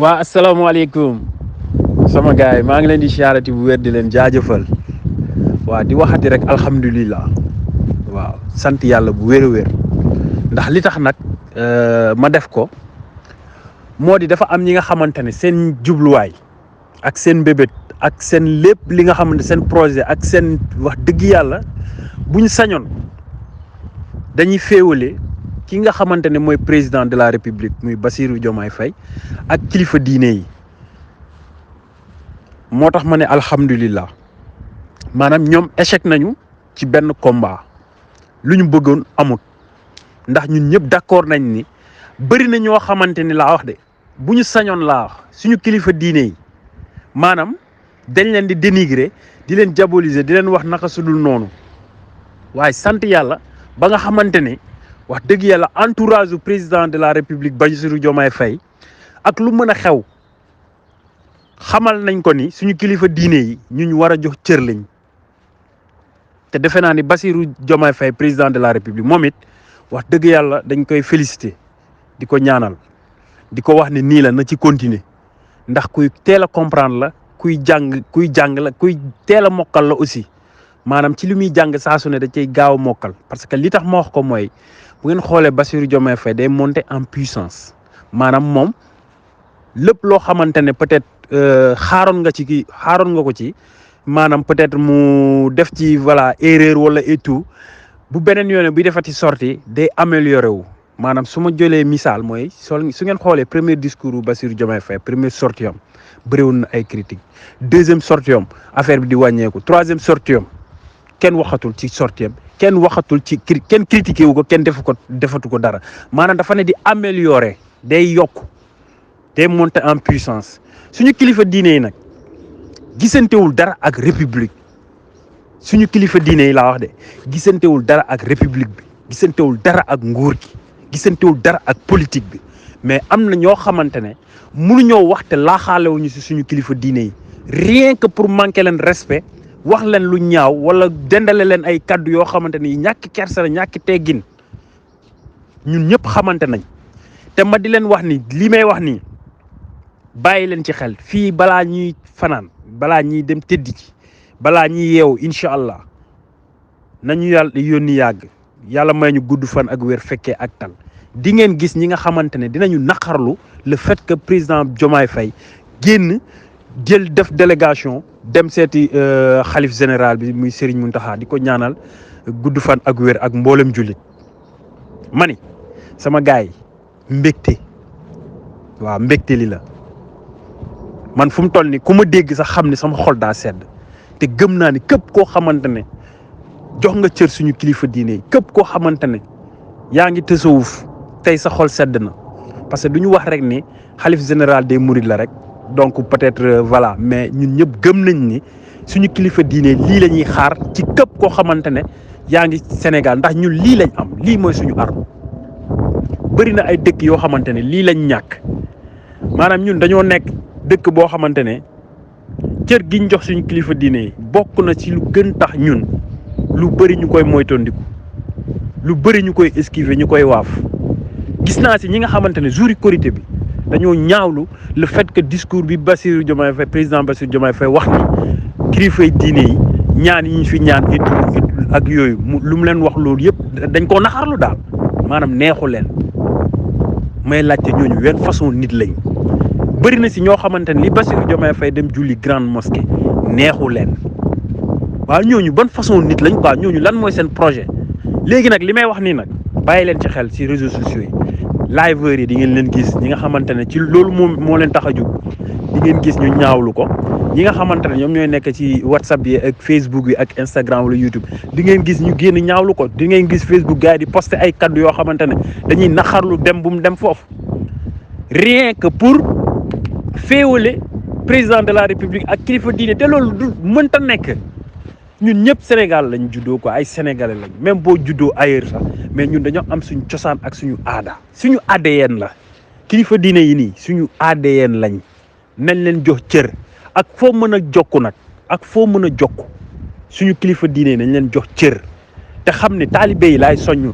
waa asalaamaaleykum sama gars yi maa ngi leen di siyaarati bu wér di leen jaajëfal waa di waxati rek alhamdulilah waaw sant yàlla bu wér a wér ndax li tax nag ma def ko moo di dafa am ñi nga xamante ne seen jubluwaay ak seen mbébét ak seen lépp li nga xamante seen projet ak seen wax dëgg yàlla buñ sañoon dañuy féewale ki nga xamante ne mooy président de la république muy Bassirou Diomaye Faye ak kilifa diine yi moo tax ma ne alhamdulilah maanaam ñoom échec nañu ci benn combat lu ñu bëggoon amut ndax ñun ñëpp d'accord nañ ni bëri na ñoo xamante ni laa wax de bu ñu sañoon laa wax suñu kilifa diine yi maanaam dañ leen di dénigrer di leen diaboliser di leen wax naka sudul noonu waaye sant yàlla ba nga xamante ne wax dëgg yàlla entourage du président de la république Bassirou Diomaye Faye ak lu mën a xew xamal nañ ko ni suñu kilifa diine yi ñu war a jox cër lañ te defe naa ni Bassirou Diomaye Faye président de la république moom it wax dëgg yàlla dañ koy féliciter di ko ñaanal di ko wax ne nii la na ci continuer ndax kuy teel a comprendre la kuy jàng la kuy teel a mokkal la aussi maanaam ci li muy jàng saa su ne da cay gaaw a mokkal parce que li tax ma wax ko mooy bu ngeen xoolee Bassirou Diomaye Faye day monter en puissance maanaam moom lépp loo xamante ne peut-être xaaroon nga ko ci maanaam peut-être mu def ci voilà erreur wala et tout bu beneen yoone bi defati sortie day amélioré wu maanaam su ma jëlee misaal mooy su ngeen xoolee premier discours bu Bassirou Diomaye Faye premier sortie am bëriwoon na ay critiques deuxième sortie am affaire bi di wàññeeku troisième sortie am kenn waxatul ci sortie am kenn waxatul ci kenn critiqué wu ko kenn defatu ko dara maanaam dafa ne di améliorer day yokk day monter en puissance suñu kilifa diine yi nag gisantewul dara ak république suñu kilifa diine yi laa wax de gisantewul dara ak république bi gisantewul dara ak nguur gi gisantewul dara ak politique bi mais am na ñoo xamante ne mënuñoo wax te laaxaalewuñu si suñu kilifa diine yi rien que pour manquer leen respect wax leen lu ñaaw wala dendale leen ay kaddu yoo xamante ni ñàkk kersa la ñàkk teggin ñun ñëpp xamante nañ te ma di leen wax ni li may wax nii bàyyi leen ci xel fii balaa ñuy fanaan balaa ñuy dem tëddi ci balaa ñuy yeewu incha allah nañu yàlla yónni yàgg yàlla may ñu gudd fan ak wér fekkee ak tal di ngeen gis ñi nga xamante ne dinañu naqarlu le fait que président Diomaye Faye génn jël def délégation dem seeti xalif général bi muy Serigne Mountakha di ko ñaanal gudd fan ak wér ak mboolem jullit mani sama gaay mbégte waaw mbégte li la man fu mu toll ni ku ma dégg sax xam ni sama xol daa sedd te gëm naa ni képp koo xamante ne jox nga cër suñu kilifa diine yi képp koo xamante ne yaa ngi tasawuf tey sa xol sedd na parce que du ñu wax rek ni xalif général des mourides la rek donc peut-être voilà mais ñun ñëpp gëm nañ ni suñu kilifa diine lii la ñuy xaar ci képp koo xamante ne yaa ngi Sénégal ndax ñun lii lañ am lii mooy suñu arme bëri na ay dëkk yoo xamante ne lii lañ ñàkk maanaam ñun dañoo nekk dëkk boo xamante ne cër giñ jox suñu kilifa diine yi bokk na ci lu gën tax ñun lu bëri ñu koy moytandiku lu bëri ñu koy esquiver ñu koy waaf gis naa si ñi nga xamante ne jour Korité bi dañoo ñaawlu le fait que discours bi Bassirou Diomaye Faye président Bassirou Diomaye Faye wax ni kilifay diine yi ñaan yi ñu fi ñaan et ak yooyu lu mu leen wax loolu yëpp dañ koo naxarlu daal maanaam neexu leen may laajte ñooñu wenn façon nit lañ bëri na si ñoo xamante ne li Bassirou Diomaye Faye dem julli grande mosquée neexu leen waaw ñooñu ban façon nit lañ quoi ñooñu lan mooy seen projet léegi nag li may wax nii nag bàyyi leen ci xel si réseaux sociaux yi liveurs yi di ngeen leen gis ñi nga xamante ne ci loolu moo leen tax a jóg di ngeen gis ñu ñaawlu ko ñi nga xamante ne ñoom ñooy nekk ci WhatsApp yi ak Facebook yi ak Instagram wala YouTube di ngeen gis ñu génn ñaawlu ko di ngeen gis Facebook gars yi di poster ay kaddu yoo xamante ne dañuy naxarlu dem bu mu dem foofu rien que pour féewale président de la République ak kilifa diine te loolu du mënta nekk ñun ñëpp Sénégal lañ juddoo quoi ay sénégalais lañ même boo juddoo ailleurs sax mais ñun dañoo am suñu cosaan ak suñu aada suñu ADN la kilifa diine yi nii suñu ADN lañ nañ leen jox cër ak foo mën a jokku nag ak foo mën a jokku suñu kilifa diine yi nañ leen jox cër te xam ne taalibe yi laay soññu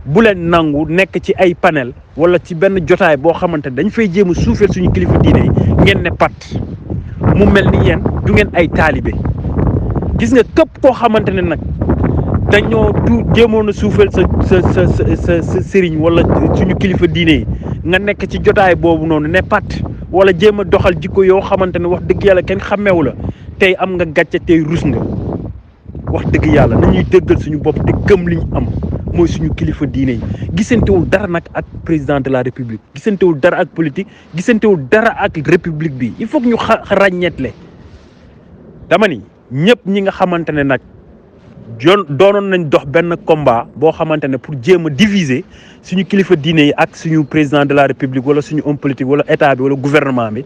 bu leen nangu nekk ci ay panel wala ci benn jotaay boo xamante ne dañ fay jéem a suufeel suñu kilifa diine yi ngeen ne pat mu mel ni yéen du ngeen ay taalibe. gis nga képp koo xamante ne nag dañoo jéemoon a suufeel sa sëriñ wala suñu kilifa diine yi nga nekk ci jotaay boobu noonu ne pat wala jéem a doxal jikko yoo xamante ne wax dëgg yàlla kenn xàmmeewu la tey am nga gàcce tey rus nga. wax dëgg yàlla nañuy dëggal suñu bopp te gëm li ñu am mooy suñu kilifa diine yi gisantewul dara nag ak président de la république gisantewul dara ak politique gisantewul dara ak république bi il faut que ñu ràññeetle dama ni ñëpp ñi nga xamante ne nag doonoon nañ dox benn combat boo xamante ne pour jéem a diviser suñu kilifa diine yi ak suñu président de la république wala suñu homme politique wala état bi wala gouvernement bi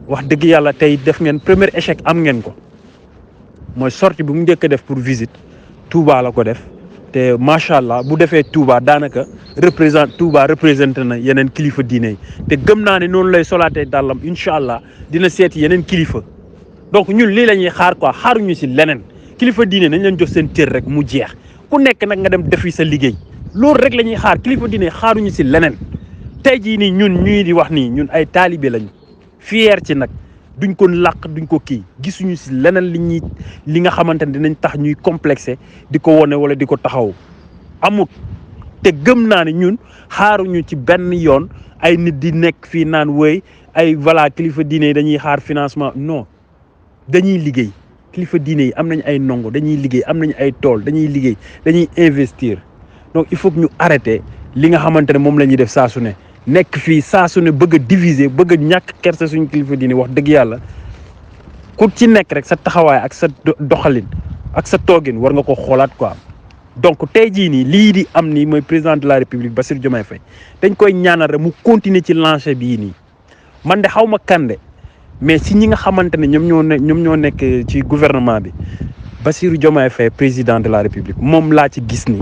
wax dëgg yàlla tey def ngeen premier échec am ngeen ko. mooy sortie bi mu njëkk a def pour visite Touba la ko def te macha allah bu defee Touba daanaka Touba représenté na yeneen kilifa diine yi te gëm naa ne noonu lay solaatee dàllam incha allah dina seeti yeneen kilifa donc ñun lii la ñuy xaar quoi xaaruñu si leneen kilifa diine nañ leen jox seen cër rek mu jeex ku nekk nag nga dem defi sa liggéey loolu rek la ñuy xaar kilifa diine xaaruñu si leneen tey jii nii ñun ñuy di wax nii ñun ay taalibe lañu fier ci nag. duñ ko làq duñ ko kii gisuñu si leneen li nga xamante ne dinañ tax ñuy complexé di ko wone wala di ko taxaw amut te gëm naa ne ñun xaaruñu ci benn yoon ay nit di nekk fii naan wéy ay voilà kilifa diine yi dañuy xaar financement non dañuy liggéey kilifa diine yi am nañ ay ndongo dañuy liggéey am nañ ay tool dañuy liggéey dañuy investir donc il faut que ñu arrêter li nga xamante ne moom la ñuy def saa su ne nekk fii saa su ne bëgg a diviser bëgg a ñàkk kersa suñu kilifa diine wax dëgg yàlla ku ci nekk rek sa taxawaay ak sa doxalin ak sa toogin war nga ko xoolaat quoi. donc tey jii nii lii di am nii mooy président de la république Bassirou Diomaye Faye dañ koy ñaanal rek mu continuer ci lancé bii nii man de xaw ma kande mais si ñi nga xamante ne ñoom ñoo nekk ci gouvernement bi Bassirou Diomaye Faye président de la république moom laa ci gis nii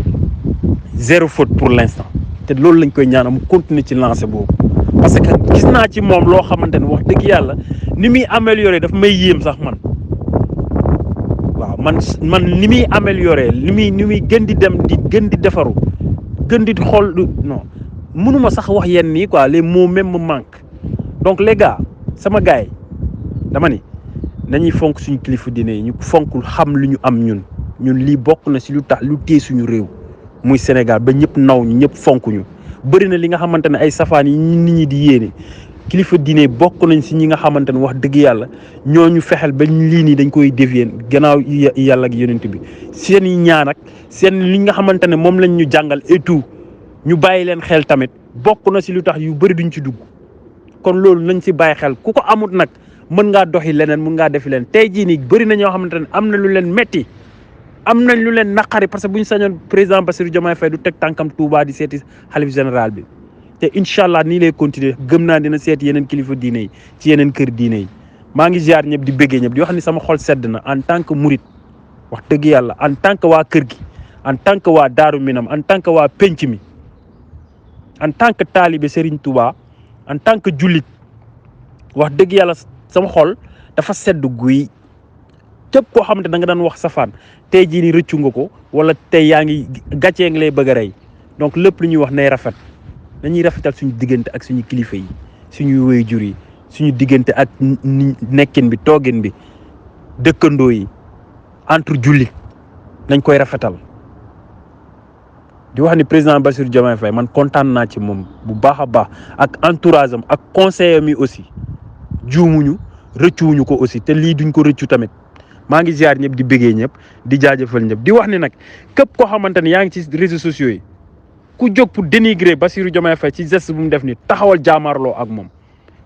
zéro faute pour l'instant. te loolu lañ koy ñaanal mu continuer ci lancé boobu parce que gis naa ci moom loo xamante ne wax dëgg yàlla ni muy amélioré daf may yéem sax man waaw man ni muy amélioré ni muy gën di dem di gën di defaru gën di xool non mënuma sax wax yenn nii quoi les mots même me manquent donc les gars sama gars yi dama ni nañuy fonk suñu kilifa diine yi ñu fonkul xam lu ñu am ñun lii bokk na si lu tax lu téye suñu réew. muy Sénégal ba ñëpp naw ñu ñëpp fonk ñu bëri na li nga xamante ne ay safaan yi nit ñi di yéene kilifa diine bokk nañ si ñi nga xamante ne wax dëgg yàlla ñooñu fexel ba lii nii dañ koy dévier gannaaw yàlla ak yonent bi seen i ñaan ak seen li nga xamante ne moom lañ ñu jàngal et tout ñu bàyyi leen xel tamit bokk na si lu tax yu bëri duñ ci dugg kon loolu nañ si bàyyi xel ku ko amut nag mën ngaa doxi leneen mën ngaa defi leen tey jii nii bëri na ñoo xamante ne am na lu leen metti am nañ lu leen naqari parce que bu ñu sañoon président Bassirou Diomaye Faye du teg tànkam Touba di seeti xalif général bi te incha allah nii lay continuer gëm naa dina seeti yeneen kilifa diine yi ci yeneen kër diine yi maa ngi ziar ñëpp di bëggee ñëpp di wax ni sama xol sedd na en tant que murit wax dëgg yàlla en tant que waa kër gi en tant que waa Daaru Minam en tant que waa penc mi en tant que taalibe Serigne Touba en tant que jullit wax dëgg yàlla sama xol dafa sedd guy képp koo xamante da nga daan wax safaan tey jii ni rëccu nga ko wala tey yaa ngi gàccee ngi lay bëgg a rey donc lépp lu ñuy wax nay rafet nañuy rafetal suñu diggante ak suñu kilifa yi suñuy waajur yi suñu diggante ak nekkin bi toogin bi dëkkandoo yi entre jullit nañ koy rafetal di wax ni président Bassirou Diomaye Faye man kontaan naa ci moom bu baax a baax ak entourage am ak conseiller mi aussi juumuñu rëccuwuñu ko aussi te lii duñ ko rëccu tamit maa ngi ziar ñëpp di bëggee ñëpp di jaajëfal ñëpp di wax ni nag képp koo xamante ne yaa ngi ci réseaux sociaux yi ku jóg pour dénigrer Bassirou Diomaye Faye ci geste bu mu def ni taxawal jaamarloo ak moom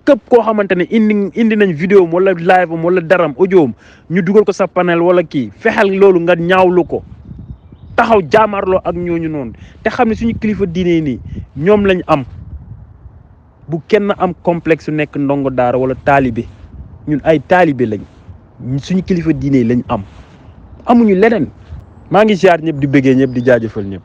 képp koo xamante ne indi nañ vidéo am wala live am wala daram audio am ñu dugal ko sa panel wala kii fexeel loolu nga ñaawlu ko taxaw jaamarloo ak ñooñu noonu te xam ne suñu kilifa diine nii ñoom lañ am bu kenn am complexe nekk ndongo daara wala taalibe ñun ay taalibe lañ suñu kilifa diine lañ am amuñu leneen maa ngi ziar ñëpp di bëggee ñëpp di jaajëfal ñëpp.